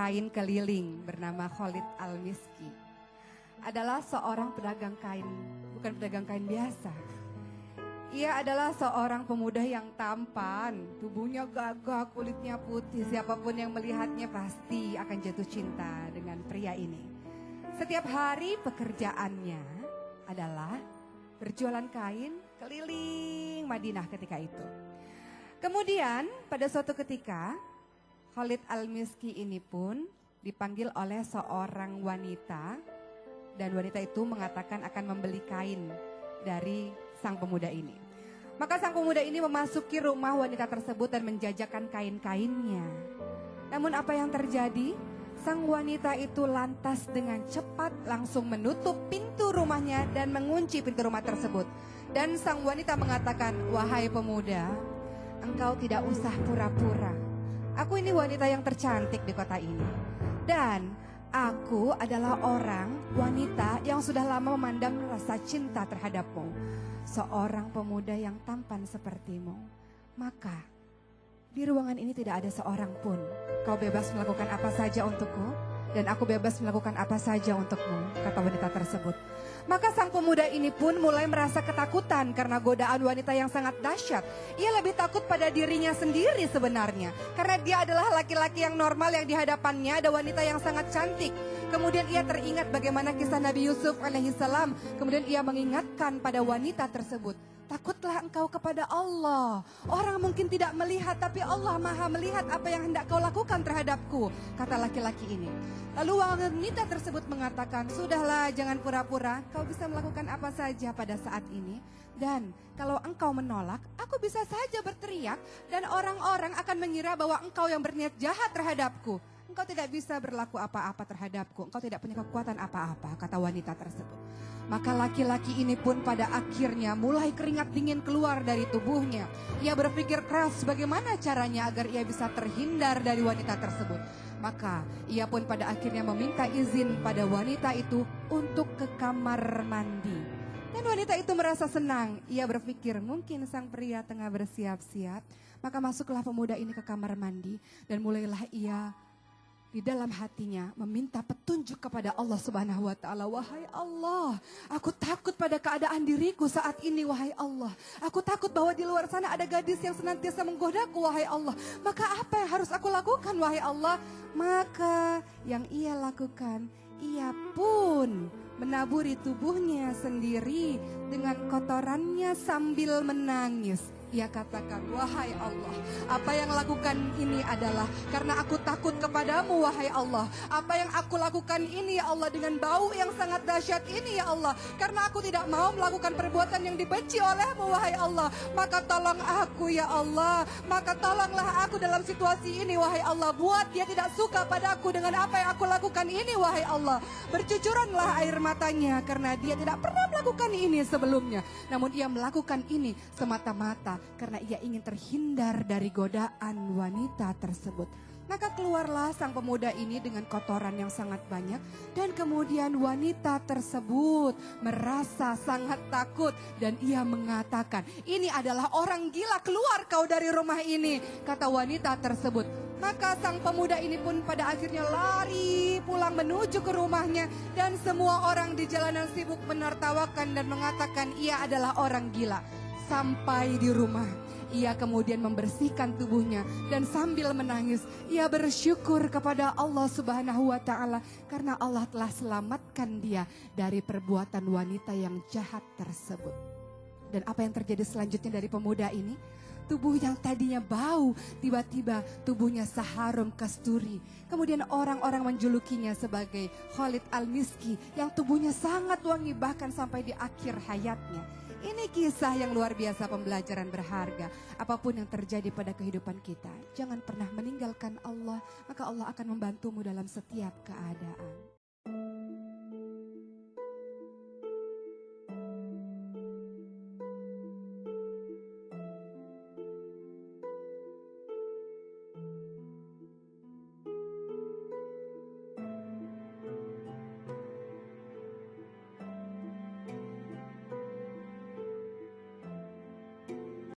kain keliling bernama Khalid Al-Miski adalah seorang pedagang kain, bukan pedagang kain biasa. Ia adalah seorang pemuda yang tampan, tubuhnya gagah, kulitnya putih. Siapapun yang melihatnya pasti akan jatuh cinta dengan pria ini. Setiap hari pekerjaannya adalah berjualan kain keliling Madinah ketika itu. Kemudian pada suatu ketika Khalid Al-Miski ini pun dipanggil oleh seorang wanita. Dan wanita itu mengatakan akan membeli kain dari sang pemuda ini. Maka sang pemuda ini memasuki rumah wanita tersebut dan menjajakan kain-kainnya. Namun apa yang terjadi? Sang wanita itu lantas dengan cepat langsung menutup pintu rumahnya dan mengunci pintu rumah tersebut. Dan sang wanita mengatakan, "Wahai pemuda, engkau tidak usah pura-pura. Aku ini wanita yang tercantik di kota ini. Dan aku adalah orang wanita yang sudah lama memandang rasa cinta terhadapmu. Seorang pemuda yang tampan sepertimu. Maka di ruangan ini tidak ada seorang pun. Kau bebas melakukan apa saja untukku dan aku bebas melakukan apa saja untukmu," kata wanita tersebut. Maka sang pemuda ini pun mulai merasa ketakutan karena godaan wanita yang sangat dahsyat. Ia lebih takut pada dirinya sendiri sebenarnya. Karena dia adalah laki-laki yang normal yang di hadapannya ada wanita yang sangat cantik. Kemudian ia teringat bagaimana kisah Nabi Yusuf alaihissalam. Kemudian ia mengingatkan pada wanita tersebut. Takutlah engkau kepada Allah. Orang mungkin tidak melihat tapi Allah maha melihat apa yang hendak kau lakukan terhadapku, kata laki-laki ini. Lalu wanita tersebut mengatakan, "Sudahlah, jangan pura-pura, kau bisa melakukan apa saja pada saat ini. Dan kalau engkau menolak, aku bisa saja berteriak dan orang-orang akan mengira bahwa engkau yang berniat jahat terhadapku. Engkau tidak bisa berlaku apa-apa terhadapku, engkau tidak punya kekuatan apa-apa," kata wanita tersebut. Maka laki-laki ini pun pada akhirnya mulai keringat dingin keluar dari tubuhnya. Ia berpikir keras bagaimana caranya agar ia bisa terhindar dari wanita tersebut. Maka ia pun pada akhirnya meminta izin pada wanita itu untuk ke kamar mandi. Dan wanita itu merasa senang. Ia berpikir mungkin sang pria tengah bersiap-siap. Maka masuklah pemuda ini ke kamar mandi dan mulailah ia di dalam hatinya meminta petunjuk kepada Allah Subhanahu wa taala. "Wahai Allah, aku takut pada keadaan diriku saat ini, wahai Allah. Aku takut bahwa di luar sana ada gadis yang senantiasa menggodaku, wahai Allah. Maka apa yang harus aku lakukan, wahai Allah?" Maka yang ia lakukan, ia pun menaburi tubuhnya sendiri dengan kotorannya sambil menangis. Ia katakan, "Wahai Allah, apa yang lakukan ini adalah karena aku takut kepadamu, wahai Allah. Apa yang aku lakukan ini, ya Allah, dengan bau yang sangat dahsyat ini, ya Allah. Karena aku tidak mau melakukan perbuatan yang dibenci olehmu, wahai Allah. Maka tolong aku, ya Allah. Maka tolonglah aku dalam situasi ini, wahai Allah. Buat dia tidak suka padaku dengan apa yang aku lakukan ini, wahai Allah." Bercucuranlah air matanya karena dia tidak pernah melakukan ini sebelumnya. Namun ia melakukan ini semata-mata karena ia ingin terhindar dari godaan wanita tersebut. Maka keluarlah sang pemuda ini dengan kotoran yang sangat banyak. Dan kemudian wanita tersebut merasa sangat takut. Dan ia mengatakan, "Ini adalah orang gila, keluar kau dari rumah ini," kata wanita tersebut. Maka sang pemuda ini pun pada akhirnya lari pulang menuju ke rumahnya. Dan semua orang di jalanan sibuk menertawakan dan mengatakan ia adalah orang gila. Sampai di rumah, ia kemudian membersihkan tubuhnya dan sambil menangis, ia bersyukur kepada Allah Subhanahu wa taala karena Allah telah selamatkan dia dari perbuatan wanita yang jahat tersebut. Dan apa yang terjadi selanjutnya dari pemuda ini? Tubuh yang tadinya bau, tiba-tiba tubuhnya seharum kasturi. Kemudian orang-orang menjulukinya sebagai Khalid Al-Miski yang tubuhnya sangat wangi bahkan sampai di akhir hayatnya. Ini kisah yang luar biasa, pembelajaran berharga. Apapun yang terjadi pada kehidupan kita, jangan pernah meninggalkan Allah, maka Allah akan membantumu dalam setiap keadaan.